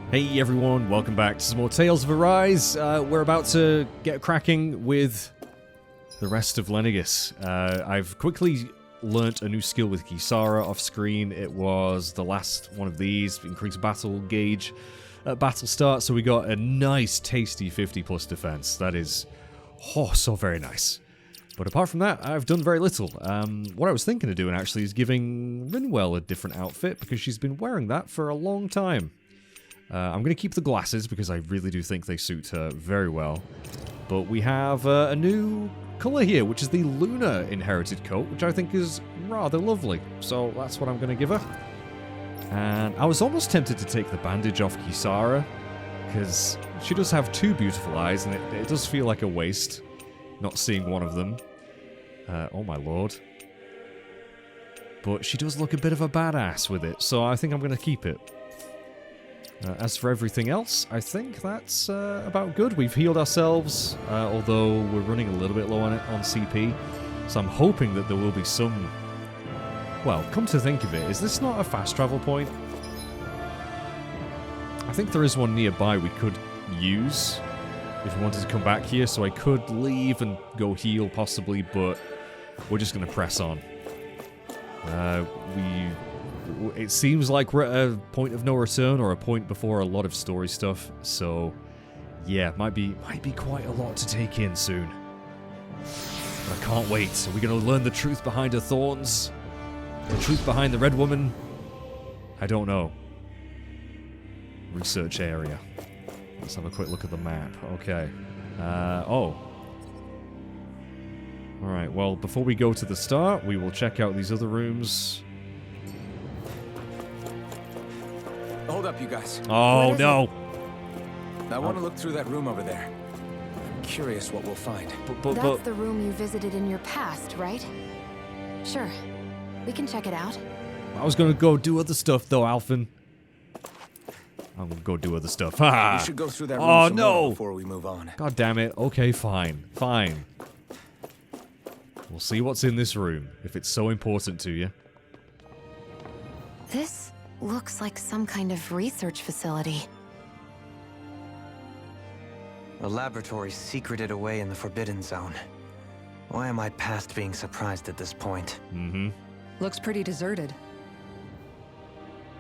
Hey everyone, welcome back to some more Tales of Arise. We're about to get cracking with the rest of Lenegis. I've quickly learnt a new skill with Kisara off screen. It was the last one of these, increased battle gauge at battle start, so we got a nice tasty 50 plus defense. That is, so very nice. But apart from that, I've done very little. What I was thinking of doing actually is giving Rinwell a different outfit because she's been wearing that for a long time. I'm going to keep the glasses because I really do think they suit her very well. But we have a new colour here, which is the Lunar Inherited coat, which I think is rather lovely. So that's what I'm going to give her. And I was almost tempted to take the bandage off Kisara, because she does have two beautiful eyes, and it does feel like a waste not seeing one of them. Oh my lord. But she does look a bit of a badass with it, so I think I'm going to keep it. As for everything else, I think that's about good. We've healed ourselves, although we're running a little bit low on CP. So I'm hoping that there will be some... Well, come to think of it, is this not a fast travel point? I think there is one nearby we could use if we wanted to come back here, so I could leave and go heal possibly, but we're just going to press on. It seems like we're at a point of no return, or a point before a lot of story stuff, so yeah, might be quite a lot to take in soon. But I can't wait. Are we going to learn the truth behind her thorns? The truth behind the Red Woman? I don't know. Research area. Let's have a quick look at the map. Okay. Alright, well, before we go to the start, we will check out these other rooms. Hold up, you guys. Oh, no. I want to look through that room over there. I'm curious what we'll find. That's the room you visited in your past, right? Sure. We can check it out. I was going to go do other stuff, though, Alphen. I'm going to go do other stuff. Ha! We should go through that room no! before we move on. God damn it. Okay, fine. Fine. We'll see what's in this room, if it's so important to you. This looks like some kind of research facility. A laboratory secreted away in the Forbidden Zone. Why am I past being surprised at this point? Mm-hmm. Looks pretty deserted.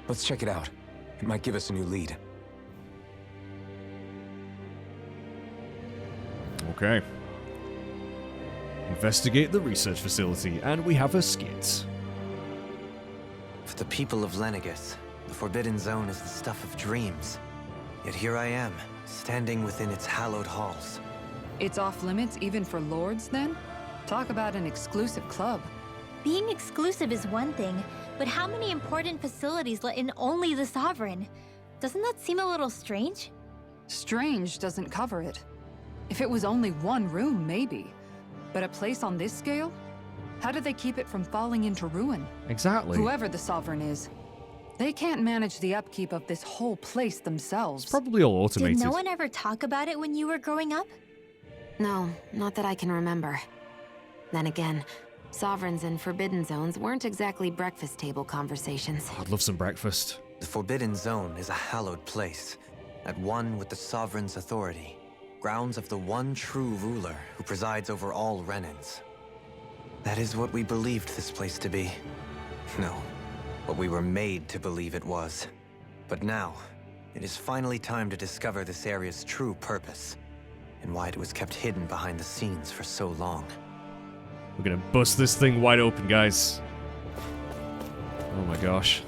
Let's check it out. It might give us a new lead. Okay. Investigate the research facility, and we have a skit. For the people of Lenegis, the Forbidden Zone is the stuff of dreams. Yet here I am, standing within its hallowed halls. It's off limits even for lords, then? Talk about an exclusive club. Being exclusive is one thing, but how many important facilities let in only the Sovereign? Doesn't that seem a little strange? Strange doesn't cover it. If it was only one room, maybe. But a place on this scale? How do they keep it from falling into ruin? Exactly. Whoever the Sovereign is. They can't manage the upkeep of this whole place themselves. It's probably all automated. Did no one ever talk about it when you were growing up? No, not that I can remember. Then again, Sovereigns and Forbidden Zones weren't exactly breakfast table conversations. I'd love some breakfast. The Forbidden Zone is a hallowed place, at one with the Sovereign's authority. Grounds of the one true ruler who presides over all Renans. That is what we believed this place to be. No, what we were made to believe it was. But now, it is finally time to discover this area's true purpose, and why it was kept hidden behind the scenes for so long. We're gonna bust this thing wide open, guys. Oh my gosh.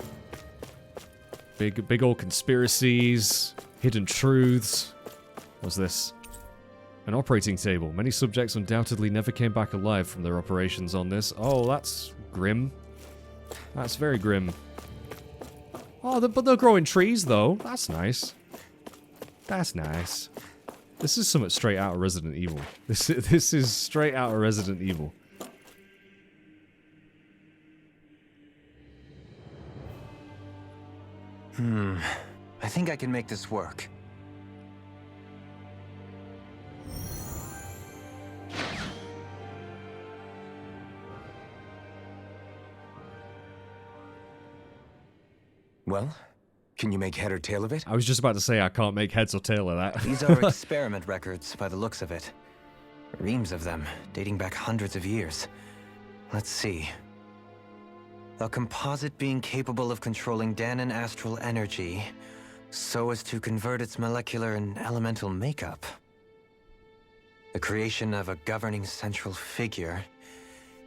Big old conspiracies, hidden truths. What's this? An operating table. Many subjects undoubtedly never came back alive from their operations on this. Oh, that's grim. That's very grim. Oh, but they're growing trees, though. That's nice. That's nice. This is something straight out of Resident Evil. This is straight out of Resident Evil. I think I can make this work. Well, Can you make head or tail of it? I was just about to say I can't make heads or tail of that. These are experiment records by the looks of it. Reams of them, dating back hundreds of years. Let's see. A composite being capable of controlling Danon astral energy so as to convert its molecular and elemental makeup. The creation of a governing central figure,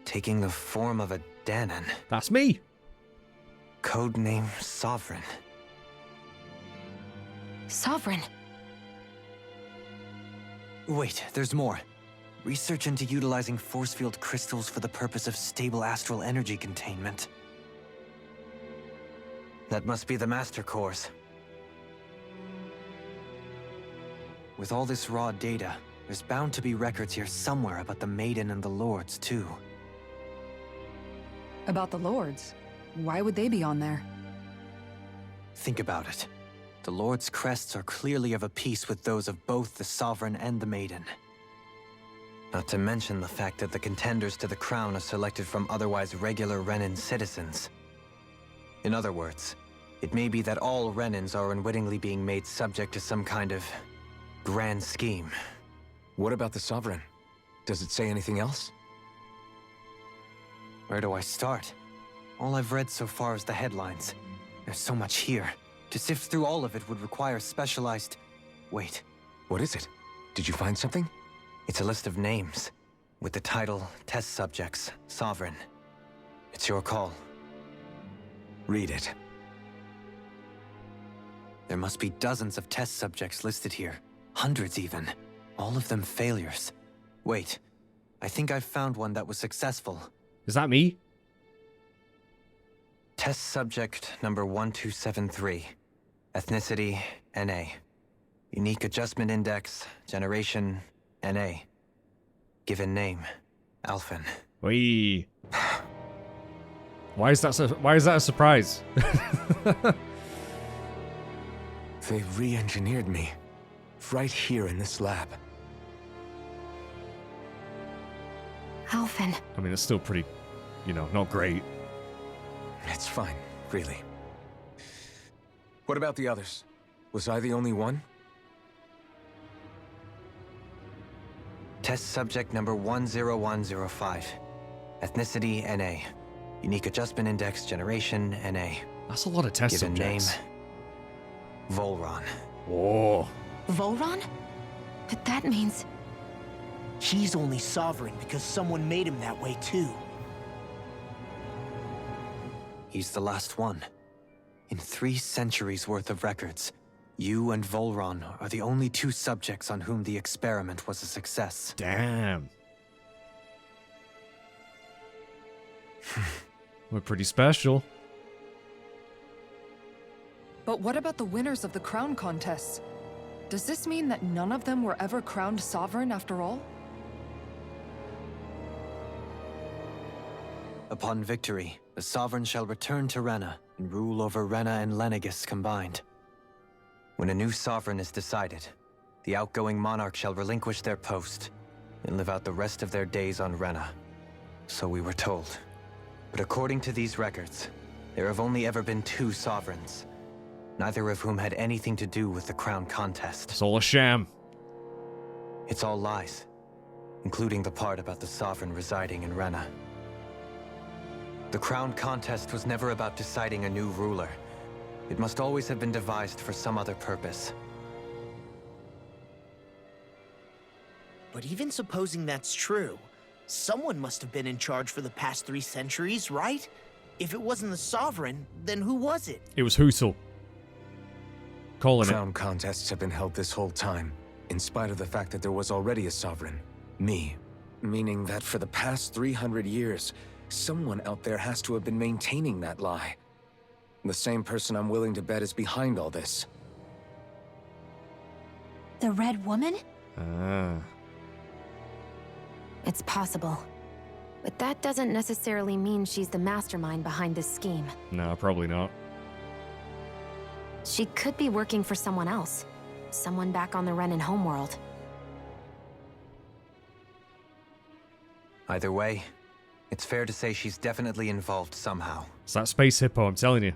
taking the form of a Danon. That's me. Codename Sovereign. Sovereign. Wait, there's more. Research into utilizing force field crystals for the purpose of stable astral energy containment. That must be the Master Cores. With all this raw data, there's bound to be records here somewhere about the Maiden and the Lords, too. About the Lords? Why would they be on there? Think about it. The Lord's crests are clearly of a piece with those of both the Sovereign and the Maiden. Not to mention the fact that the contenders to the crown are selected from otherwise regular Renan citizens. In other words, it may be that all Renans are unwittingly being made subject to some kind of grand scheme. What about the Sovereign? Does it say anything else? Where do I start? All I've read so far is the headlines. There's so much here. To sift through all of it would require specialized... Wait. What is it? Did you find something? It's a list of names, with the title, Test Subjects, Sovereign. It's your call. Read it. There must be dozens of test subjects listed here. Hundreds even. All of them failures. Wait, I think I found one that was successful. Is that me? Test subject number 1273. Ethnicity, NA. Unique adjustment index, generation, NA. Given name, Alphen. Wee. Why is that a surprise? They re-engineered me. Right here in this lab. Alphen. I mean, it's still pretty, not great. It's fine, really. What about the others? Was I the only one? Test subject number 10105. Ethnicity, NA. Unique adjustment index, generation, NA. That's a lot of test Given subjects. name, Volron. Whoa. Volron? But that means... He's only sovereign because someone made him that way too. He's the last one. In 3 centuries worth of records, you and Volron are the only 2 subjects on whom the experiment was a success. Damn. We're pretty special. But what about the winners of the crown contests? Does this mean that none of them were ever crowned sovereign after all? Upon victory, the Sovereign shall return to Rena and rule over Rena and Lenegis combined. When a new Sovereign is decided, the outgoing monarch shall relinquish their post and live out the rest of their days on Rena. So we were told. But according to these records, there have only ever been 2 Sovereigns, neither of whom had anything to do with the crown contest. It's all a sham. It's all lies, including the part about the Sovereign residing in Rena. The crown contest was never about deciding a new ruler. It must always have been devised for some other purpose. But even supposing that's true, someone must have been in charge for the past 3 centuries, right? If it wasn't the Sovereign, then who was it? It was Husel. Calling it. Crown contests have been held this whole time, in spite of the fact that there was already a Sovereign. Me. Meaning that for the past 300 years, someone out there has to have been maintaining that lie. The same person I'm willing to bet is behind all this. The Red Woman? Ah. It's possible. But that doesn't necessarily mean she's the mastermind behind this scheme. No, probably not. She could be working for someone else. Someone back on the Renan homeworld. Either way, it's fair to say she's definitely involved somehow. It's that space hippo, I'm telling you.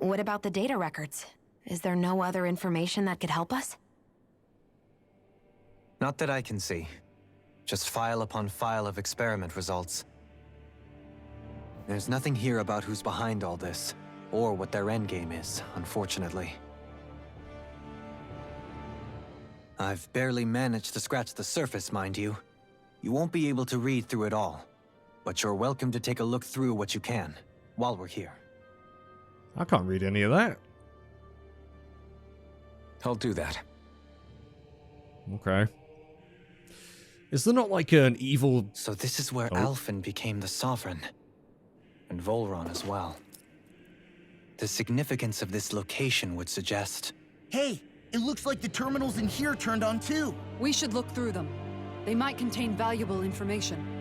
What about the data records? Is there no other information that could help us? Not that I can see. Just file upon file of experiment results. There's nothing here about who's behind all this, or what their endgame is, unfortunately. I've barely managed to scratch the surface, mind you. You won't be able to read through it all, but you're welcome to take a look through what you can, while we're here. I can't read any of that. I'll do that. Okay. Is there not like an evil... So this is where Oh. Alphen became the Sovereign. And Volron as well. The significance of this location would suggest... Hey, it looks like the terminals in here turned on too. We should look through them. They might contain valuable information.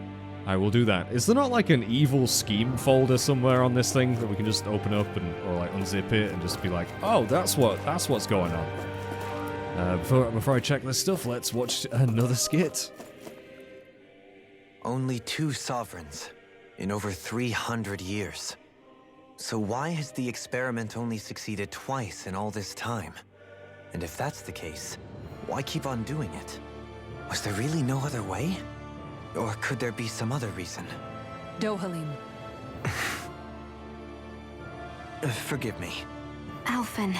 I will do that. Is there not like an evil scheme folder somewhere on this thing that we can just open up and or like unzip it and just be like, oh, that's what's going on. Before I check this stuff, let's watch another skit. Only 2 Sovereigns in over 300 years. So why has the experiment only succeeded twice in all this time? And if that's the case, why keep on doing it? Was there really no other way? Or could there be some other reason? Dohalim. Forgive me. Alphen.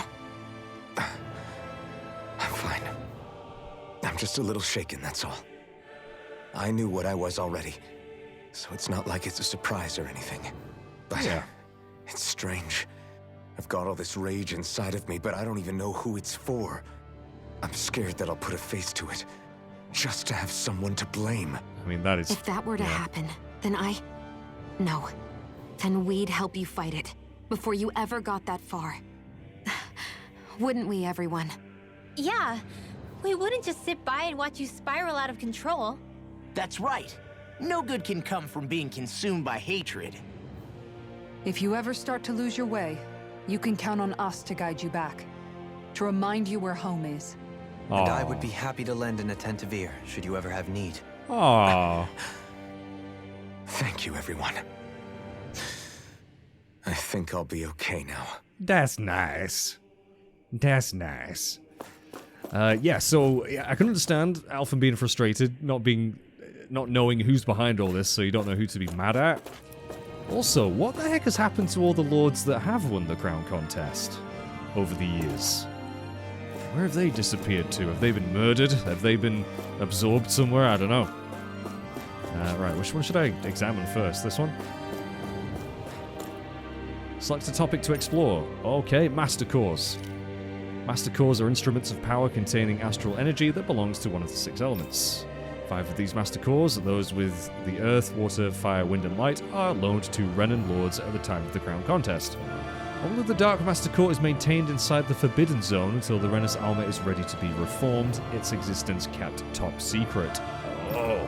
I'm fine. I'm just a little shaken, that's all. I knew what I was already, so it's not like it's a surprise or anything. But Yeah. it's strange. I've got all this rage inside of me, but I don't even know who it's for. I'm scared that I'll put a face to it, just to have someone to blame. I mean, that is... If that were to happen, then No. Then we'd help you fight it, before you ever got that far. Wouldn't we, everyone? Yeah, we wouldn't just sit by and watch you spiral out of control. That's right. No good can come from being consumed by hatred. If you ever start to lose your way, you can count on us to guide you back. To remind you where home is. And I would be happy to lend an attentive ear, should you ever have need. Aww. Thank you, everyone. I think I'll be okay now. That's nice. That's nice. Yeah, so yeah, I can understand Alphen being frustrated, not knowing who's behind all this, so you don't know who to be mad at. Also, what the heck has happened to all the lords that have won the crown contest over the years? Where have they disappeared to? Have they been murdered? Have they been absorbed somewhere? I don't know. Right, which one should I examine first? This one? Select a topic to explore. Okay, Master Cores. Master Cores are instruments of power containing astral energy that belongs to one of the 6 elements. 5 of these Master Cores, those with the earth, water, fire, wind, and light, are loaned to Renan Lords at the time of the Crown Contest. Only the Dark Master Core is maintained inside the Forbidden Zone until the Renis Alma is ready to be reformed, its existence kept top secret. Oh.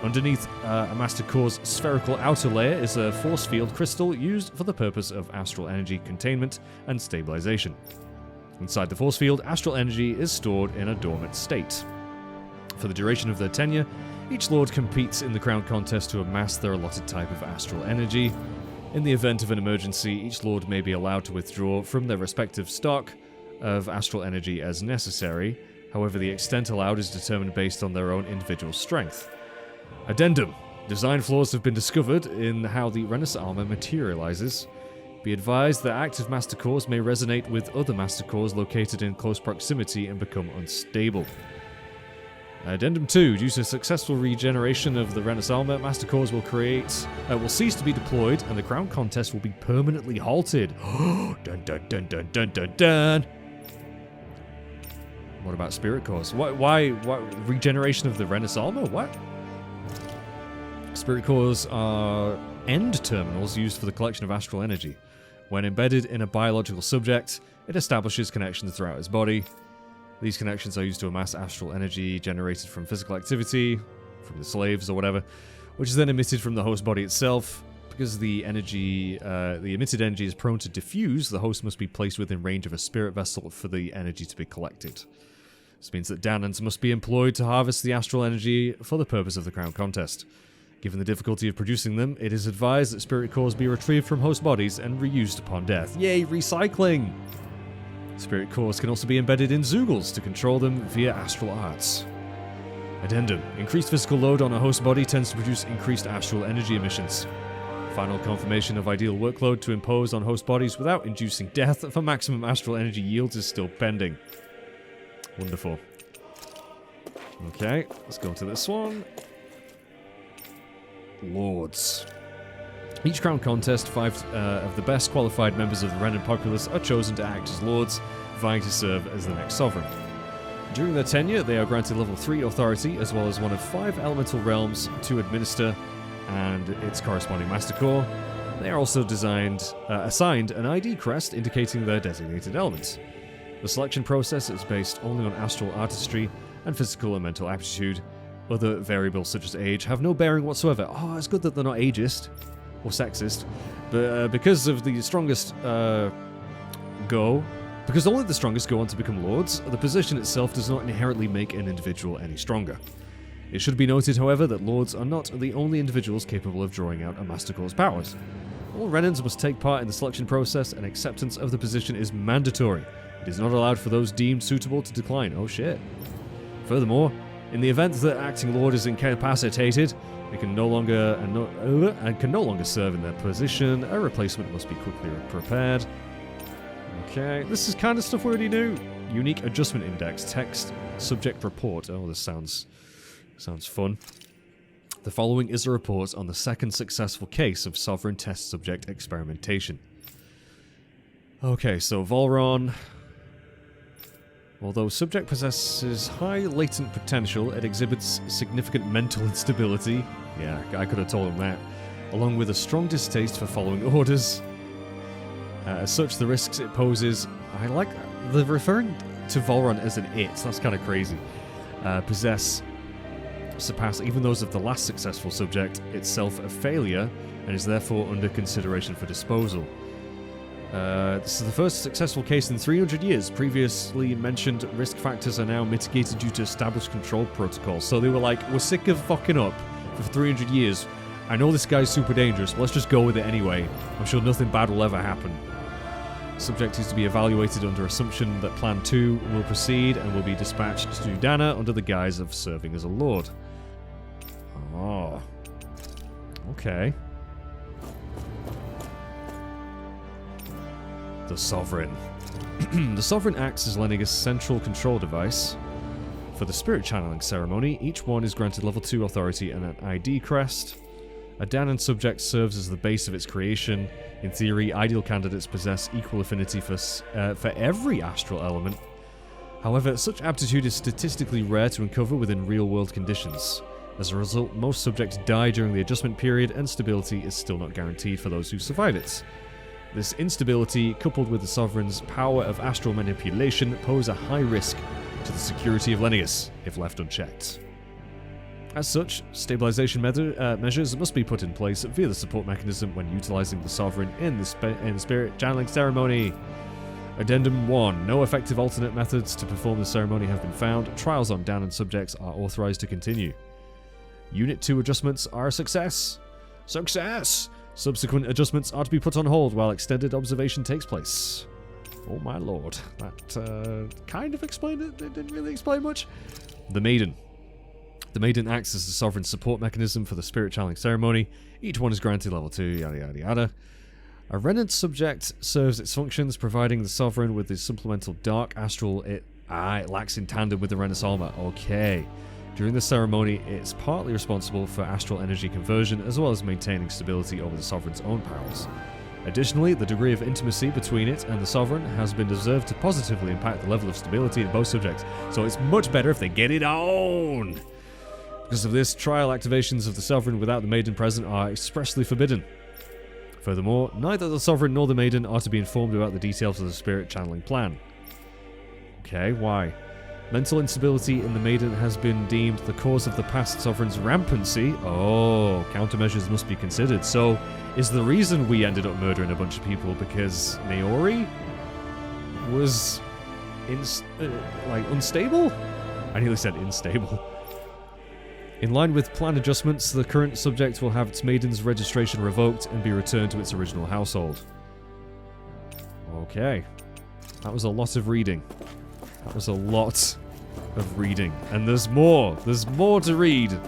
Underneath a Master Core's spherical outer layer is a force field crystal used for the purpose of astral energy containment and stabilization. Inside the force field, astral energy is stored in a dormant state. For the duration of their tenure, each Lord competes in the Crown Contest to amass their allotted type of astral energy. In the event of an emergency, each Lord may be allowed to withdraw from their respective stock of astral energy as necessary. However, the extent allowed is determined based on their own individual strength. Addendum. Design flaws have been discovered in how the Renis Alma materializes. Be advised that active Master Cores may resonate with other Master Cores located in close proximity and become unstable. Addendum 2. Due to successful regeneration of the Renis Alma, Master Cores will cease to be deployed and the Crown Contest will be permanently halted. Dun dun dun dun dun dun dun. What about Spirit Cores? Why regeneration of the Renis Alma? What? Spirit Cores are end terminals used for the collection of astral energy. When embedded in a biological subject, it establishes connections throughout its body. These connections are used to amass astral energy generated from physical activity, from the slaves or whatever, which is then emitted from the host body itself. Because the emitted energy is prone to diffuse, the host must be placed within range of a spirit vessel for the energy to be collected. This means that Danans must be employed to harvest the astral energy for the purpose of the Crown Contest. Given the difficulty of producing them, it is advised that spirit cores be retrieved from host bodies and reused upon death. Yay, recycling! Spirit cores can also be embedded in Zoogles to control them via astral arts. Addendum. Increased physical load on a host body tends to produce increased astral energy emissions. Final confirmation of ideal workload to impose on host bodies without inducing death for maximum astral energy yields is still pending. Wonderful. Okay, let's go to this one. Lords. Each crown contest, 5 of the best qualified members of the Renan populace are chosen to act as lords, vying to serve as the next sovereign. During their tenure, they are granted level 3 authority, as well as one of 5 elemental realms to administer, and its corresponding master core. They are also assigned an ID crest indicating their designated elements. The selection process is based only on astral artistry and physical and mental aptitude. Other variables such as age have no bearing whatsoever. Oh, it's good that they're not ageist or sexist, but because of the strongest because only the strongest go on to become lords, the position itself does not inherently make an individual any stronger. It should be noted, however, that lords are not the only individuals capable of drawing out a master core's powers. All Renans must take part in the selection process, and acceptance of the position is mandatory. It is not allowed for those deemed suitable to decline. Oh shit. Furthermore, in the event that acting lord is incapacitated, they can no longer serve in their position. A replacement must be quickly prepared. Okay, this is kind of stuff we already knew. Unique adjustment index, text, subject report. Oh, this sounds fun. The following is a report on the second successful case of sovereign test subject experimentation. Okay, so Volron. Although subject possesses high latent potential, it exhibits significant mental instability. Yeah, I could have told him that. Along with a strong distaste for following orders. As such, the risks it poses... I like... They're referring to Volron as an it. That's kind of crazy. Surpass even those of the last successful subject, itself a failure, and is therefore under consideration for disposal. This is the first successful case in 300 years. Previously mentioned risk factors are now mitigated due to established control protocols. So they were like, we're sick of fucking up for 300 years. I know this guy's super dangerous, but let's just go with it anyway. I'm sure nothing bad will ever happen. Subject is to be evaluated under assumption that Plan 2 will proceed and will be dispatched to Dana under the guise of serving as a lord. Oh. Okay. The Sovereign. The Sovereign acts as Lenegis' central control device. For the spirit channeling ceremony, each one is granted level 2 authority and an ID crest. A Danan subject serves as the base of its creation. In theory, ideal candidates possess equal affinity for every astral element. However, such aptitude is statistically rare to uncover within real-world conditions. As a result, most subjects die during the adjustment period, and stability is still not guaranteed for those who survive it. This instability, coupled with the Sovereign's power of astral manipulation, pose a high risk to the security of Lenegis if left unchecked. As such, stabilization measures must be put in place via the support mechanism when utilizing the Sovereign in the spirit channeling ceremony. Addendum 1. No effective alternate methods to perform the ceremony have been found. Trials on Danan subjects are authorized to continue. Unit 2 adjustments are a success. Success! Subsequent adjustments are to be put on hold while extended observation takes place. Oh my lord. That kind of explained it. It didn't really explain much. The Maiden. The Maiden acts as the Sovereign support mechanism for the spirit channeling ceremony. Each one is granted level 2, yada yada yada. A Renant subject serves its functions, providing the Sovereign with the supplemental dark astral it lacks in tandem with the Renant's armor. Okay. During the ceremony, it's partly responsible for astral energy conversion, as well as maintaining stability over the Sovereign's own powers. Additionally, the degree of intimacy between it and the Sovereign has been observed to positively impact the level of stability in both subjects, so it's much better if they get it on! Because of this, trial activations of the Sovereign without the Maiden present are expressly forbidden. Furthermore, neither the Sovereign nor the Maiden are to be informed about the details of the spirit channeling plan. Okay, why? Mental instability in the Maiden has been deemed the cause of the past Sovereign's rampancy. Oh, countermeasures must be considered. So, is the reason we ended up murdering a bunch of people because Naori was unstable? I nearly said unstable. In line with plan adjustments, the current subject will have its maiden's registration revoked and be returned to its original household. Okay. That was a lot of reading. That was a lot of reading. And there's more. There's more to read.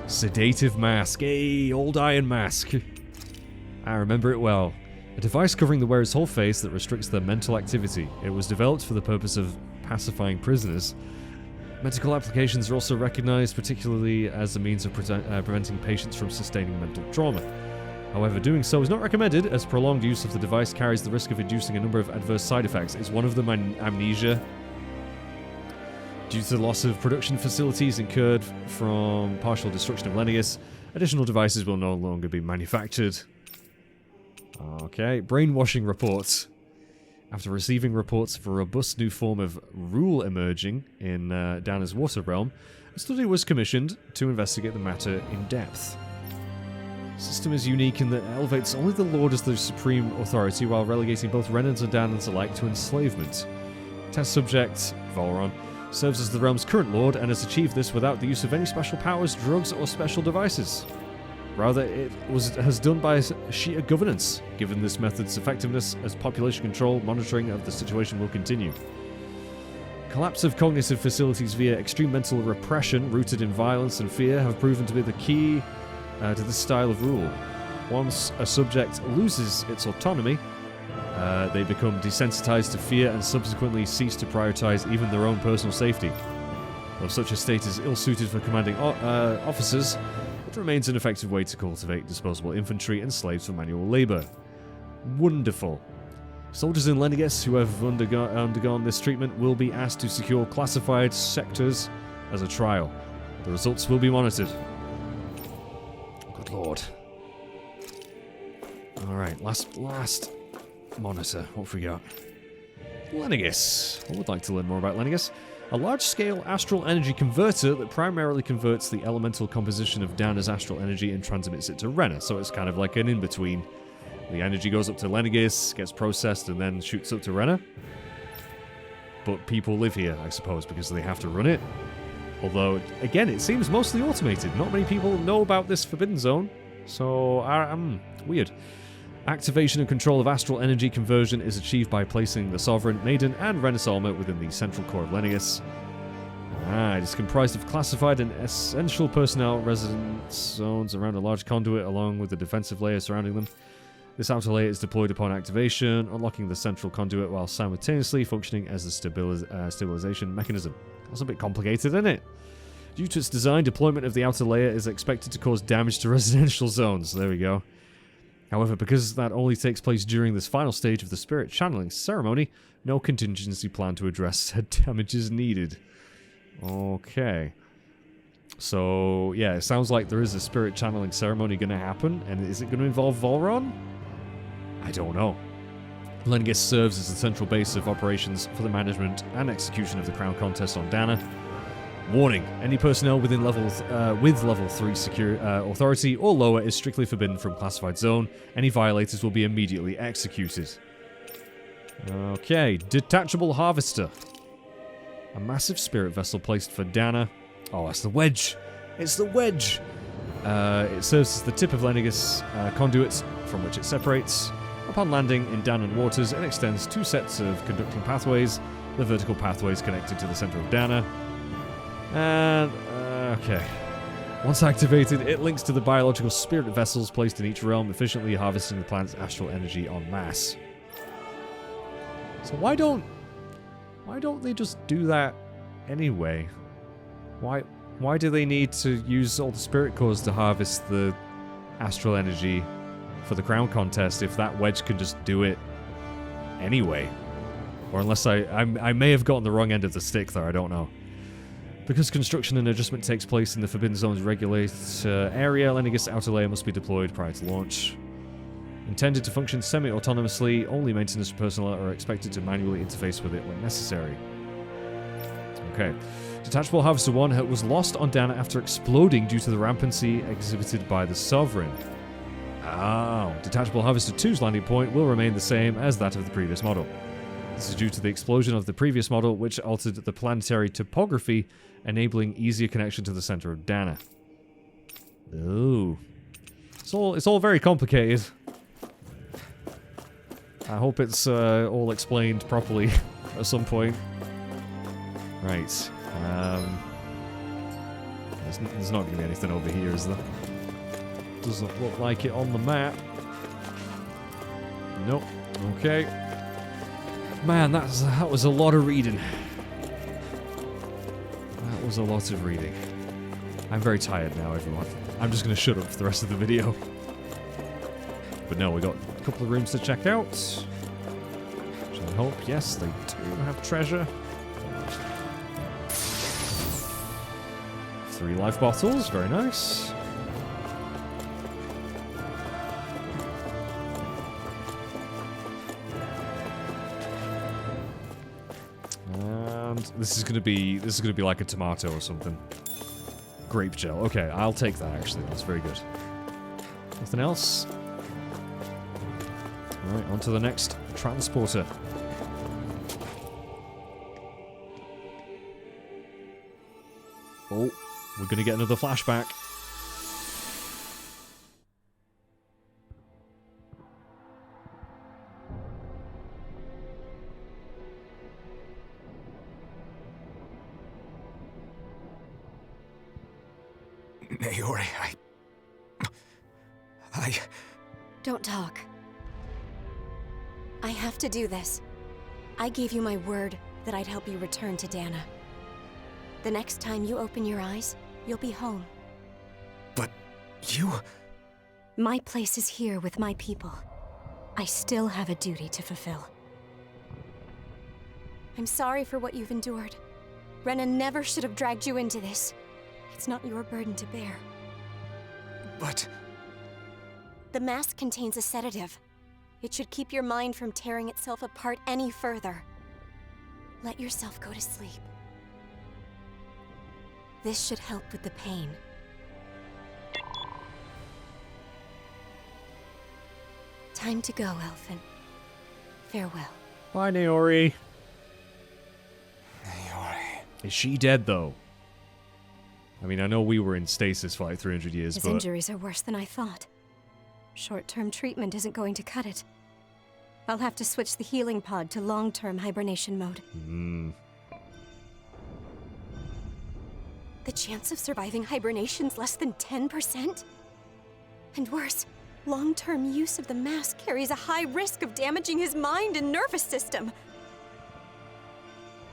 Sedative mask. Hey, old iron mask. I remember it well. A device covering the wearer's whole face that restricts their mental activity. It was developed for the purpose of pacifying prisoners. Medical applications are also recognized, particularly as a means of preventing patients from sustaining mental trauma. However, doing so is not recommended, as prolonged use of the device carries the risk of inducing a number of adverse side effects. Is one of them amnesia? Due to the loss of production facilities incurred from partial destruction of Lenegis, additional devices will no longer be manufactured. Okay, brainwashing reports. After receiving reports of a robust new form of rule emerging in Dana's water realm, a study was commissioned to investigate the matter in depth. The system is unique in that it elevates only the Lord as the supreme authority while relegating both Renans and Danans alike to enslavement. Test subject, Volron, serves as the realm's current Lord and has achieved this without the use of any special powers, drugs, or special devices. Rather, it has done by sheer governance. Given this method's effectiveness as population control, monitoring of the situation will continue. Collapse of cognitive facilities via extreme mental repression rooted in violence and fear have proven to be the key to this style of rule. Once a subject loses its autonomy, they become desensitized to fear and subsequently cease to prioritize even their own personal safety. Though such a state is ill-suited for commanding officers, it remains an effective way to cultivate disposable infantry and slaves for manual labor. Wonderful. Soldiers in Lenegis who have undergone this treatment will be asked to secure classified sectors as a trial. The results will be monitored. Good lord. Alright, last monitor. What have we got? Lenegis. I would like to learn more about Lenegis. A large-scale astral energy converter that primarily converts the elemental composition of Dana's astral energy and transmits it to Rena, so it's kind of like an in-between. The energy goes up to Lenegis, gets processed, and then shoots up to Rena. But people live here, I suppose, because they have to run it. Although, again, it seems mostly automated. Not many people know about this Forbidden Zone, so weird. Activation and control of astral energy conversion is achieved by placing the Sovereign, Maiden, and Renasolma within the central core of Lenegis. It is comprised of classified and essential personnel residence zones around a large conduit along with the defensive layer surrounding them. This outer layer is deployed upon activation, unlocking the central conduit while simultaneously functioning as a stabilization mechanism. That's a bit complicated, isn't it? Due to its design, deployment of the outer layer is expected to cause damage to residential zones. There we go. However, because that only takes place during this final stage of the spirit channeling ceremony, no contingency plan to address said damage is needed. Okay. So, yeah, it sounds like there is a spirit channeling ceremony going to happen, and is it going to involve Volron? I don't know. Lenegis serves as the central base of operations for the management and execution of the Crown Contest on Dana. Warning, any personnel within level 3 secure authority or lower is strictly forbidden from classified zone. Any violators will be immediately executed. Okay, detachable harvester. A massive spirit vessel placed for Dana. Oh, that's the wedge. It's the wedge. It serves as the tip of Lenegis conduits from which it separates. Upon landing in Danan waters, it extends 2 sets of conducting pathways. The vertical pathways connected to the center of Dana. And, okay. Once activated, it links to the biological spirit vessels placed in each realm, efficiently harvesting the planet's astral energy en masse. So why don't they just do that anyway? Why do they need to use all the spirit cores to harvest the astral energy for the crown contest if that wedge can just do it anyway? Or unless I may have gotten the wrong end of the stick there, I don't know. Because construction and adjustment takes place in the Forbidden Zone's regulated area, Lenegis' outer layer must be deployed prior to launch. Intended to function semi-autonomously, only maintenance personnel are expected to manually interface with it when necessary. Okay. Detachable Harvester 1 was lost on Dana after exploding due to the rampancy exhibited by the Sovereign. Oh. Detachable Harvester 2's landing point will remain the same as that of the previous model. This is due to the explosion of the previous model, which altered the planetary topography, enabling easier connection to the center of Dana. Oh. It's all very complicated. I hope it's all explained properly at some point. Right. There's not going to be anything over here, is there? Doesn't look like it on the map. Nope. Okay. Man, that was a lot of reading. That was a lot of reading. I'm very tired now, everyone. I'm just going to shut up for the rest of the video. But no, we got a couple of rooms to check out. Which I hope, yes, they do have treasure. 3 life bottles, very nice. And this is gonna be like a tomato or something. Grape gel. Okay, I'll take that actually. That's very good. Nothing else? Alright, on to the next transporter. Oh, we're gonna get another flashback. Naori, I... Don't talk. I have to do this. I gave you my word that I'd help you return to Dana. The next time you open your eyes, you'll be home. But you... My place is here with my people. I still have a duty to fulfill. I'm sorry for what you've endured. Renan never should have dragged you into this. It's not your burden to bear. But... The mask contains a sedative. It should keep your mind from tearing itself apart any further. Let yourself go to sleep. This should help with the pain. Time to go, Elfin. Farewell. Bye, Naori. Naori... Is she dead, though? I mean, I know we were in stasis for like 300 years, His but... injuries are worse than I thought. Short-term treatment isn't going to cut it. I'll have to switch the healing pod to long-term hibernation mode. The chance of surviving hibernation's less than 10%? And worse, long-term use of the mask carries a high risk of damaging his mind and nervous system.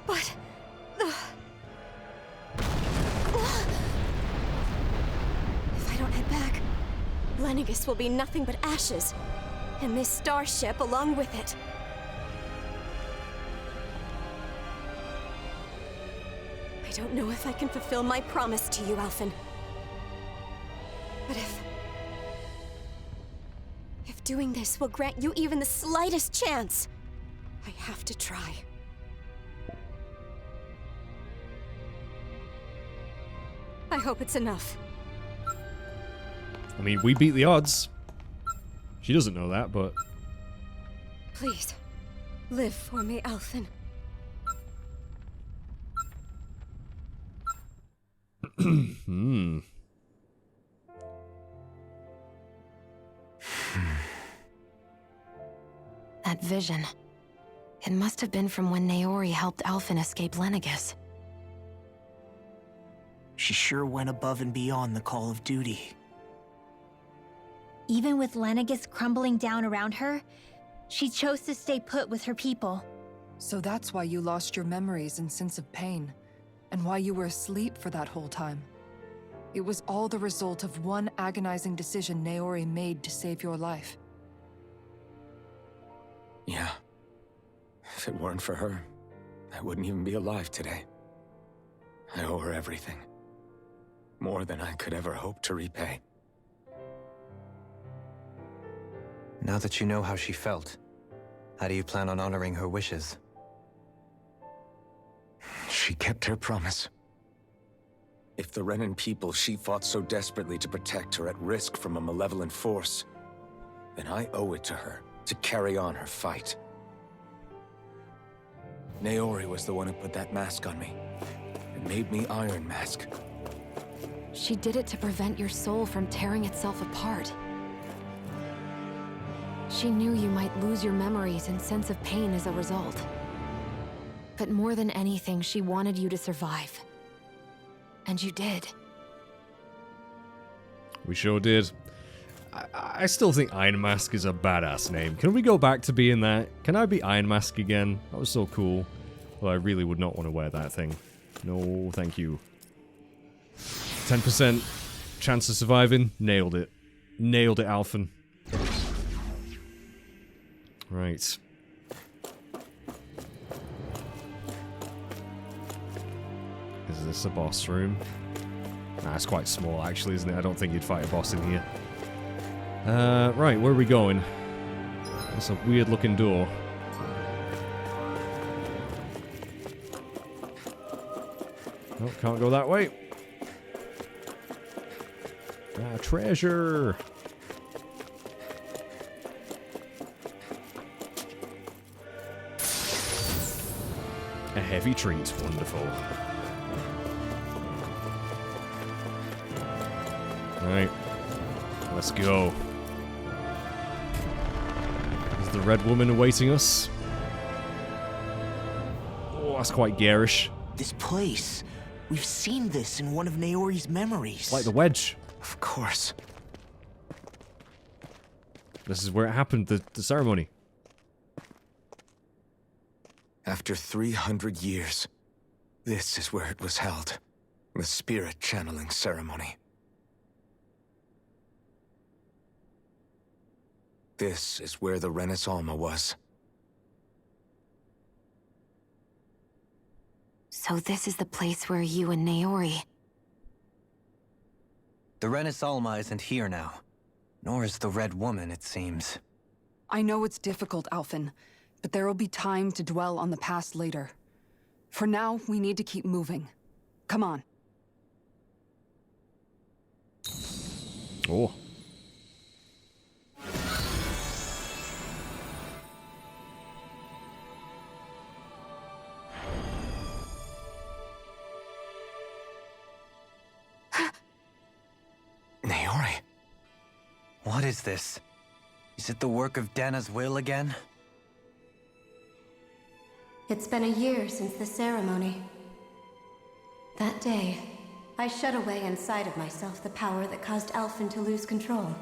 But... if I don't head back, Lenegis will be nothing but ashes. And this starship along with it. I don't know if I can fulfill my promise to you, Alphen. But if doing this will grant you even the slightest chance, I have to try. I hope it's enough. I mean, we beat the odds. She doesn't know that, but... Please, live for me, Alphen. That vision. It must have been from when Naori helped Alphen escape Lenegis. She sure went above and beyond the call of duty. Even with Lenegis crumbling down around her, she chose to stay put with her people. So that's why you lost your memories and sense of pain, and why you were asleep for that whole time. It was all the result of one agonizing decision Naori made to save your life. Yeah. If it weren't for her, I wouldn't even be alive today. I owe her everything. More than I could ever hope to repay. Now that you know how she felt, how do you plan on honoring her wishes? She kept her promise. If the Renan people she fought so desperately to protect are at risk from a malevolent force, then I owe it to her to carry on her fight. Naori was the one who put that mask on me. And made me Iron Mask. She did it to prevent your soul from tearing itself apart. She knew you might lose your memories and sense of pain as a result. But more than anything, she wanted you to survive. And you did. We sure did. I still think Iron Mask is a badass name. Can we go back to being that? Can I be Iron Mask again? That was so cool. Well, I really would not want to wear that thing. No, thank you. 10% chance of surviving. Nailed it. Nailed it, Alphen. Right. Is this a boss room? Nah, it's quite small, actually, isn't it? I don't think you'd fight a boss in here. Right, where are we going? That's a weird-looking door. Oh, can't go that way. Ah, treasure! A heavy treat. Wonderful. Alright. Let's go. Is the red woman awaiting us? Oh, that's quite garish. This place. We've seen this in one of Naori's memories. Like the wedge. Of course. This is where it happened, the ceremony. After 300 years, this is where it was held. The spirit channeling ceremony. This is where the Renis Alma was. So this is the place where you and Naori... The Renis Alma isn't here now. Nor is the Red Woman, it seems. I know it's difficult, Alphen, but there will be time to dwell on the past later. For now, we need to keep moving. Come on. Oh. Naori. What is this? Is it the work of Dana's will again? It's been a year since the ceremony. That day, I shut away inside of myself the power that caused Alphen to lose control.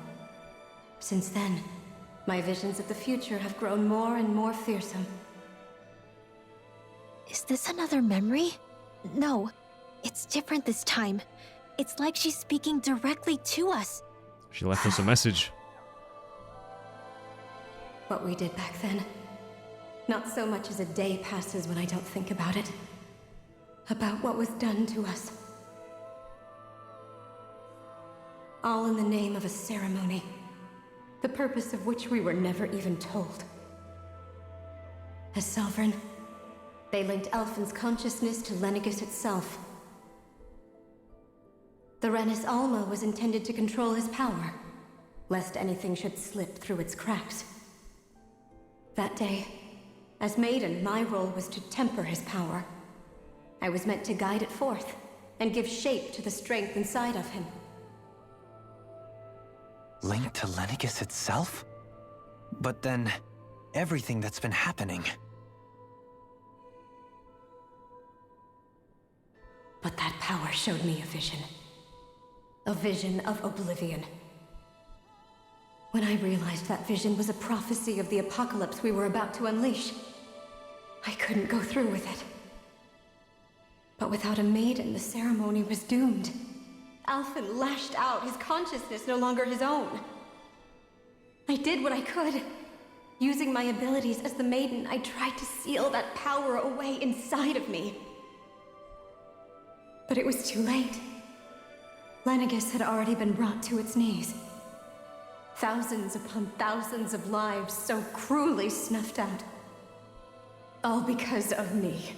Since then, my visions of the future have grown more and more fearsome. Is this another memory? No, it's different this time. It's like she's speaking directly to us. She left us a message. What we did back then. Not so much as a day passes when I don't think about it. About what was done to us. All in the name of a ceremony. The purpose of which we were never even told. As Sovereign, they linked Alphen's consciousness to Lenegis itself. The Renis Alma was intended to control his power, lest anything should slip through its cracks. That day, as Maiden, my role was to temper his power. I was meant to guide it forth, and give shape to the strength inside of him. Linked to Lenegis itself? But then, everything that's been happening. But that power showed me a vision. A vision of oblivion. When I realized that vision was a prophecy of the apocalypse we were about to unleash, I couldn't go through with it. But without a maiden, the ceremony was doomed. Alphen lashed out, his consciousness no longer his own. I did what I could. Using my abilities as the maiden, I tried to seal that power away inside of me. But it was too late. Lenegis had already been brought to its knees. Thousands upon thousands of lives so cruelly snuffed out. All because of me.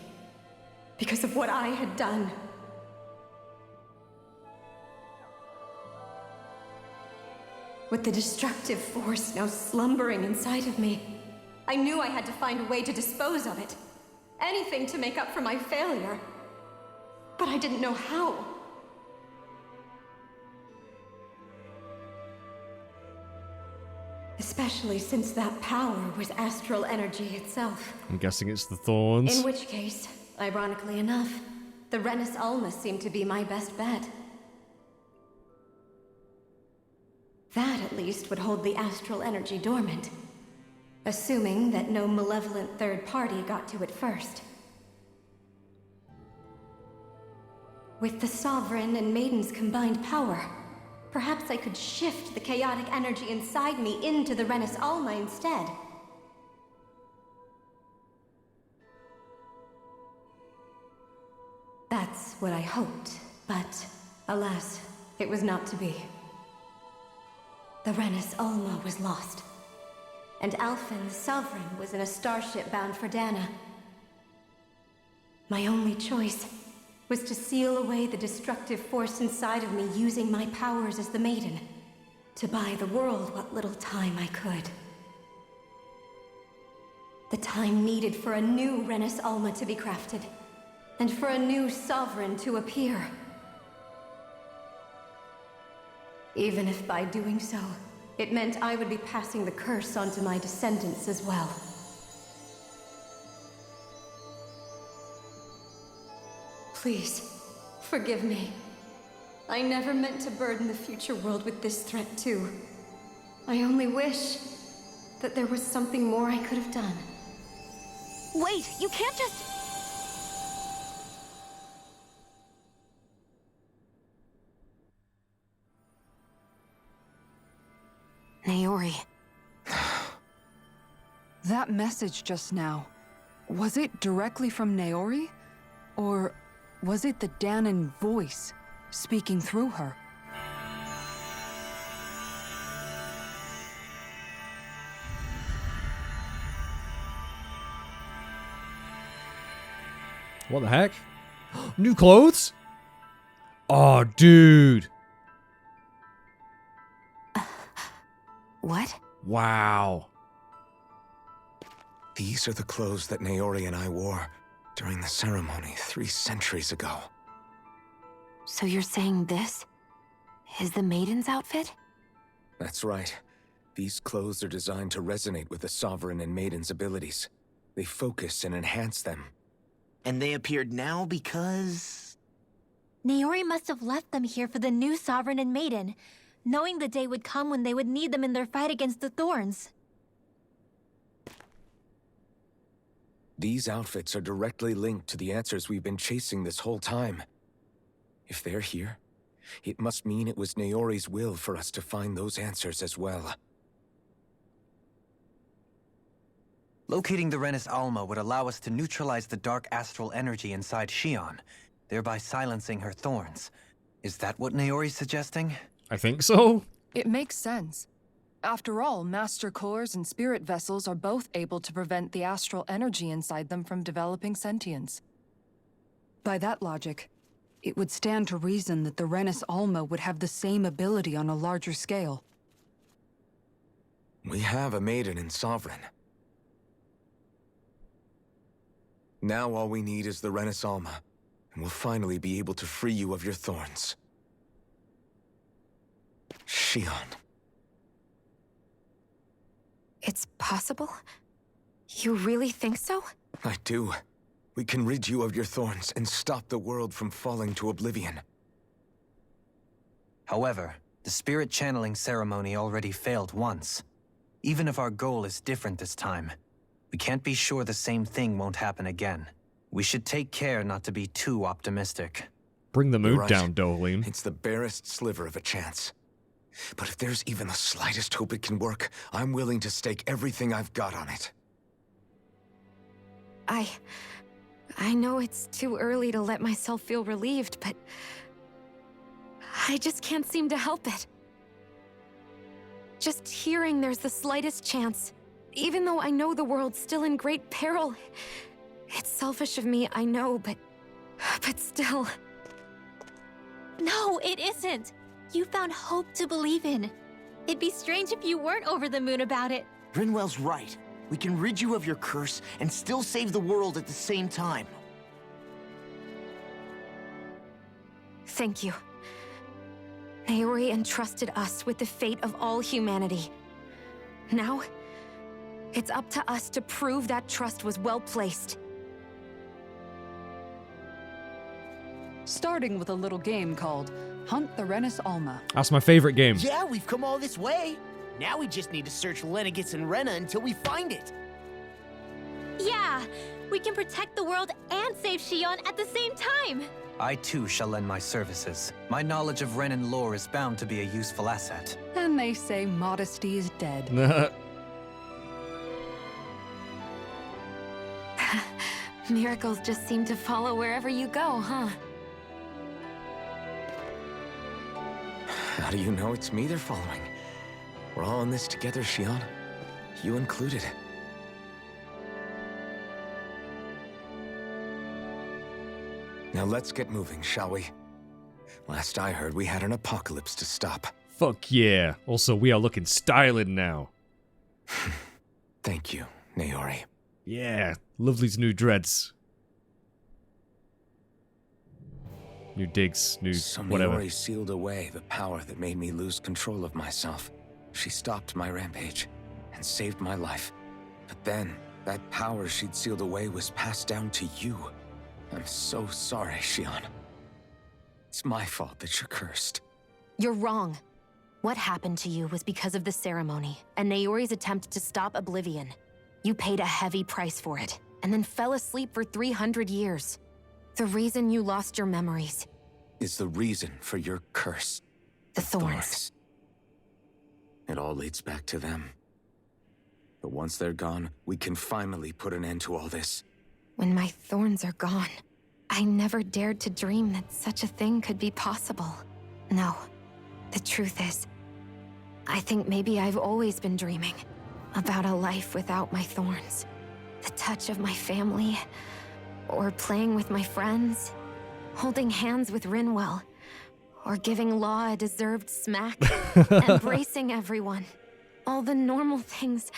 Because of what I had done. With the destructive force now slumbering inside of me, I knew I had to find a way to dispose of it. anything to make up for my failure. But I didn't know how. Especially since that power was astral energy itself. I'm guessing it's the thorns. In which case, ironically enough, the Renis Alma seemed to be my best bet. That, at least, would hold the astral energy dormant. Assuming that no malevolent third party got to it first. With the Sovereign and Maiden's combined power, perhaps I could shift the chaotic energy inside me into the Renis Alma instead. That's what I hoped, but alas, it was not to be. The Renis Alma was lost, and Alphen, the Sovereign, was in a starship bound for Dana. My only choice was to seal away the destructive force inside of me using my powers as the Maiden, to buy the world what little time I could. The time needed for a new Renis Alma to be crafted, and for a new Sovereign to appear. Even if by doing so, it meant I would be passing the curse onto my descendants as well. Please, forgive me. I never meant to burden the future world with this threat too. I only wish that there was something more I could have done. Wait, you can't just... Naori. That message just now, was it directly from Naori? Or was it the Danan voice speaking through her? What the heck? New clothes? Oh, dude. What? Wow. These are the clothes that Naori and I wore during the ceremony 3 centuries ago. So you're saying this is the Maiden's outfit? That's right. These clothes are designed to resonate with the Sovereign and Maiden's abilities. They focus and enhance them. And they appeared now because... Naori must have left them here for the new Sovereign and Maiden, knowing the day would come when they would need them in their fight against the Thorns. These outfits are directly linked to the answers we've been chasing this whole time. If they're here, it must mean it was Naori's will for us to find those answers as well. Locating the Renis Alma would allow us to neutralize the dark astral energy inside Shion, thereby silencing her thorns. Is that what Naori's suggesting? I think so. It makes sense. After all, Master Cores and Spirit Vessels are both able to prevent the astral energy inside them from developing sentience. By that logic, it would stand to reason that the Renis Alma would have the same ability on a larger scale. We have a Maiden and Sovereign. Now all we need is the Renis Alma, and we'll finally be able to free you of your thorns. Shion. It's possible? You really think so? I do. We can rid you of your thorns and stop the world from falling to oblivion. However, the spirit channeling ceremony already failed once. Even if our goal is different this time, we can't be sure the same thing won't happen again. We should take care not to be too optimistic. Bring the mood You're right. down, Dolim. It's the barest sliver of a chance. But if there's even the slightest hope it can work, I'm willing to stake everything I've got on it. I know it's too early to let myself feel relieved, but I just can't seem to help it. Just hearing there's the slightest chance, even though I know the world's still in great peril. It's selfish of me, I know, but still. No, it isn't. You found hope to believe in. It'd be strange if you weren't over the moon about it. Grinwell's right. We can rid you of your curse and still save the world at the same time. Thank you. Naori entrusted us with the fate of all humanity. Now, it's up to us to prove that trust was well placed. Starting with a little game called Hunt the Rennis Alma. That's my favorite game. Yeah, we've come all this way. Now we just need to search Lenegis and Rena until we find it. Yeah, we can protect the world and save Shion at the same time. I too shall lend my services. My knowledge of Renan lore is bound to be a useful asset. And they say modesty is dead. Miracles just seem to follow wherever you go, huh? How do you know it's me they're following? We're all in this together, Shion. You included. Now let's get moving, shall we? Last I heard, we had an apocalypse to stop. Fuck yeah. Also, we are looking styling now. Thank you, Naori. Yeah, lovely's new dreads. New digs, new So whatever. Naori sealed away the power that made me lose control of myself. She stopped my rampage and saved my life. But then, that power she'd sealed away was passed down to you. I'm so sorry, Shion. It's my fault that you're cursed. You're wrong. What happened to you was because of the ceremony and Naori's attempt to stop Oblivion. You paid a heavy price for it, and then fell asleep for 300 years. The reason you lost your memories. Is the reason for your curse. The thorns. It all leads back to them. But once they're gone, we can finally put an end to all this. When my thorns are gone, I never dared to dream that such a thing could be possible. No, the truth is, I think maybe I've always been dreaming about a life without my thorns. The touch of my family, or playing with my friends, holding hands with Rinwell, or giving Law a deserved smack, embracing everyone. All the normal things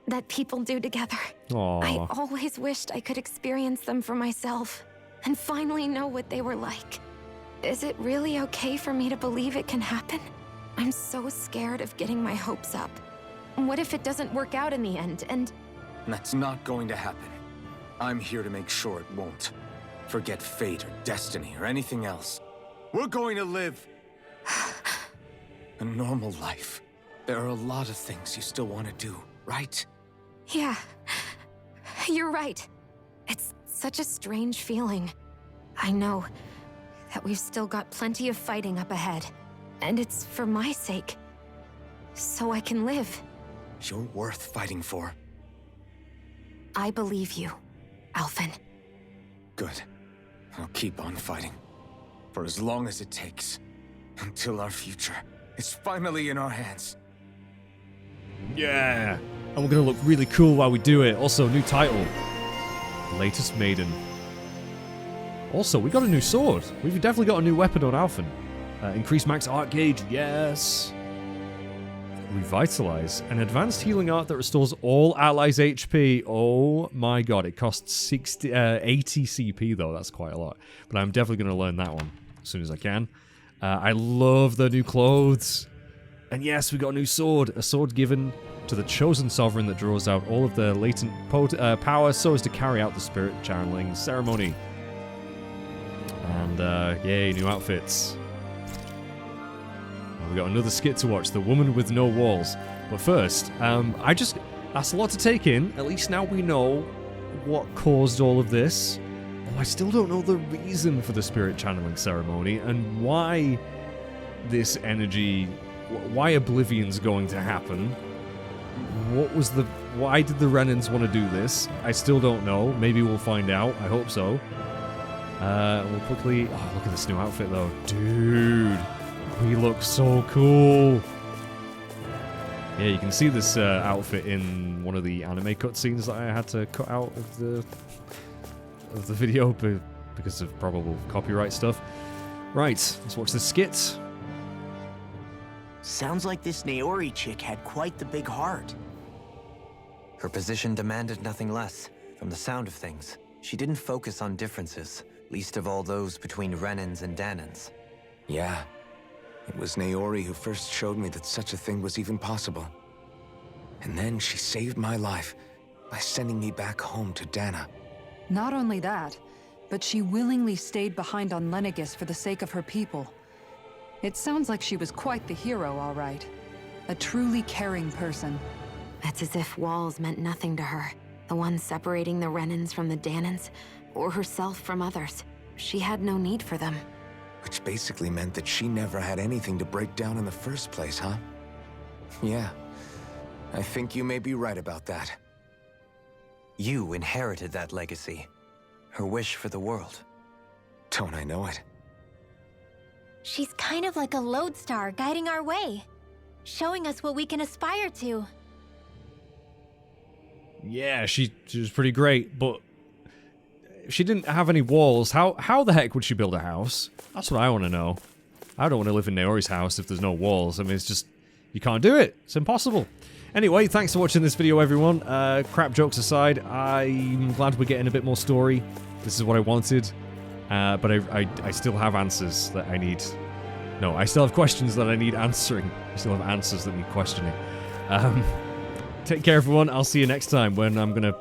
that people do together. Aww. I always wished I could experience them for myself, and finally know what they were like. Is it really okay for me to believe it can happen? I'm so scared of getting my hopes up. What if it doesn't work out in the end, and... That's not going to happen. I'm here to make sure it won't. Forget fate or destiny or anything else. We're going to live a normal life. There are a lot of things you still want to do, right? Yeah, you're right. It's such a strange feeling. I know that we've still got plenty of fighting up ahead, and it's for my sake, so I can live. You're worth fighting for. I believe you, Alphen. Good. I'll keep on fighting. For as long as it takes. Until our future is finally in our hands. Yeah. And we're gonna look really cool while we do it. Also, new title. Latest Maiden. Also, we got a new sword. We've definitely got a new weapon on Alphen. Increased max art gauge, yes. Revitalize. An advanced healing art that restores all allies' HP. Oh my god, it costs 80 CP though. That's quite a lot. But I'm definitely going to learn that one as soon as I can. I love the new clothes. And yes, we got a new sword. A sword given to the chosen sovereign that draws out all of the latent power so as to carry out the spirit channeling ceremony. And yay, new outfits. We got another skit to watch, The Woman with No Walls. But first, that's a lot to take in. At least now we know what caused all of this. Oh, I still don't know the reason for the spirit channeling ceremony and why this energy, why Oblivion's going to happen. Why did the Renans want to do this? I still don't know. Maybe we'll find out. I hope so. We'll quickly, oh, look at this new outfit though. Dude. He looks so cool. Yeah, you can see this outfit in one of the anime cutscenes that I had to cut out of the video because of probable copyright stuff. Right, let's watch this skit. Sounds like this Naori chick had quite the big heart. Her position demanded nothing less. From the sound of things, she didn't focus on differences, least of all those between Renans and Danans. Yeah. It was Naori who first showed me that such a thing was even possible. And then she saved my life by sending me back home to Dana. Not only that, but she willingly stayed behind on Lenegis for the sake of her people. It sounds like she was quite the hero, all right. A truly caring person. It's as if walls meant nothing to her. The ones separating the Renans from the Danans, or herself from others. She had no need for them. Which basically meant that she never had anything to break down in the first place, huh? Yeah. I think you may be right about that. You inherited that legacy. Her wish for the world. Don't I know it? She's kind of like a lodestar guiding our way, showing us what we can aspire to. Yeah, she was pretty great, but if she didn't have any walls, how the heck would she build a house? That's what I want to know. I don't want to live in Naori's house if there's no walls. I mean, it's just, you can't do it. It's impossible. Anyway, thanks for watching this video, everyone. Crap jokes aside, I'm glad we're getting a bit more story. This is what I wanted. But I still have answers that I need. No, I still have questions that I need answering. I still have answers that need questioning. Take care, everyone. I'll see you next time when I'm going to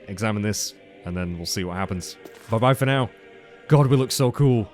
examine this, and then we'll see what happens. Bye-bye for now. God, we look so cool.